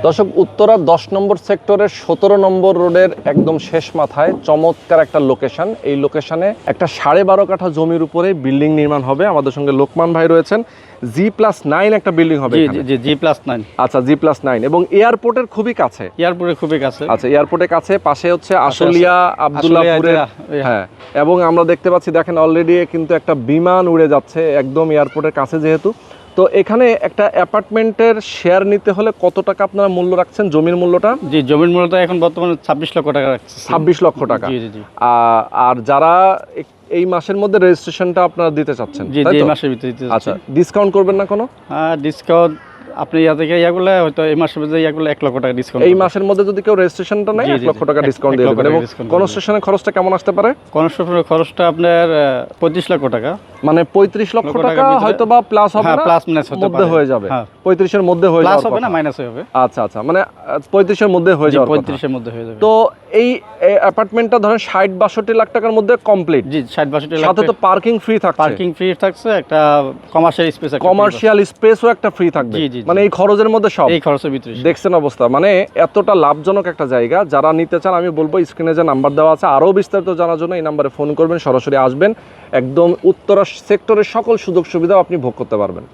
দর্শক, উত্তরা 10 নম্বর সেক্টরের 17 নম্বর রোডের একদম শেষ মাথায় চমৎকার একটা লোকেশন। এই লোকেশনে একটা 12.5 কাঠা জমির উপরে বিল্ডিং নির্মাণ হবে। আমাদের সঙ্গে লোকমান ভাই রয়েছেন। G+9 একটা বিল্ডিং হবে এখানে। জি G+9। আচ্ছা, G+9 এবং এয়ারপোর্টের খুবই কাছে। এয়ারপোর্টের খুবই কাছে। আচ্ছা, এয়ারপোর্টের কাছে, পাশে হচ্ছে আশুলিয়া আব্দুল্লাহপুরের। হ্যাঁ, এবং আমরা দেখতে পাচ্ছি, দেখেন অলরেডি কিন্তু একটা বিমান উড়ে যাচ্ছে একদম এয়ারপোর্টের কাছে যেহেতু। তো এখানে একটা অ্যাপার্টমেন্টের শেয়ার নিতে হলে কত টাকা আপনারা মূল্য রাখছেন, জমির মূল্যটা? জি, জমির মূল্যটা এখন বর্তমানে 26 লক্ষ টাকা রাখছে। 26 লক্ষ টাকা। জি জি। আর যারা এই মাসের মধ্যে রেজিস্ট্রেশনটা আপনারা দিতে চাচ্ছেন, জি জি, এই মাসের ভিতরে দিতে চাচ্ছি। আচ্ছা, ডিসকাউন্ট করবেন না কোনো? হ্যাঁ, ডিসকাউন্ট আপনি থেকে ইয়াগুলো হয়তো এই মাসের মধ্যে ইয়াগুলো 1 লক্ষ টাকা ডিসকাউন্ট। এই মাসের মধ্যে যদি কেউ রেজিস্ট্রেশনটা নেয় 1 লক্ষ টাকা ডিসকাউন্ট দিয়ে দেবেন। এবং কনস্ট্রাকশনের খরচটা কেমন আসতে পারে? কনস্ট্রাকশনের খরচটা আপনার 25 লক্ষ টাকা। মানে 35 লক্ষ টাকা হয়তো বা প্লাস হবে না, প্লাস মাইনাস মধ্যে হয়ে যাবে। 35 এর মধ্যে হয়ে যাবে, প্লাস হবে না মাইনাস হবে। আচ্ছা আচ্ছা, মানে 35 এর মধ্যে হয়ে যাবে। 35 এর মধ্যে হয়ে যাবে। তো এই অ্যাপার্টমেন্টটা ধরেন 60-62 লাখ টাকার মধ্যে কমপ্লিট। জি, 60-62 লাখ। সাথে তো পার্কিং ফ্রি থাকছে। পার্কিং ফ্রি থাকছে, একটা কমার্শিয়াল স্পেস, কমার্শিয়াল স্পেসও একটা ফ্রি থাকবে। মানে এই খরচের মধ্যে সব, এই খরচের ভিতরে দেখছেন অবস্থা। মানে এতটা লাভজনক একটা জায়গা। যারা নিতে চান, আমি বলবো স্ক্রিনে যে নাম্বার দেওয়া আছে, আরও বিস্তারিত জানার জন্য এই নাম্বারে ফোন করবেন, সরাসরি আসবেন। একদম উত্তরা সেক্টরের সকল সুযোগ সুবিধা আপনি ভোগ করতে পারবেন।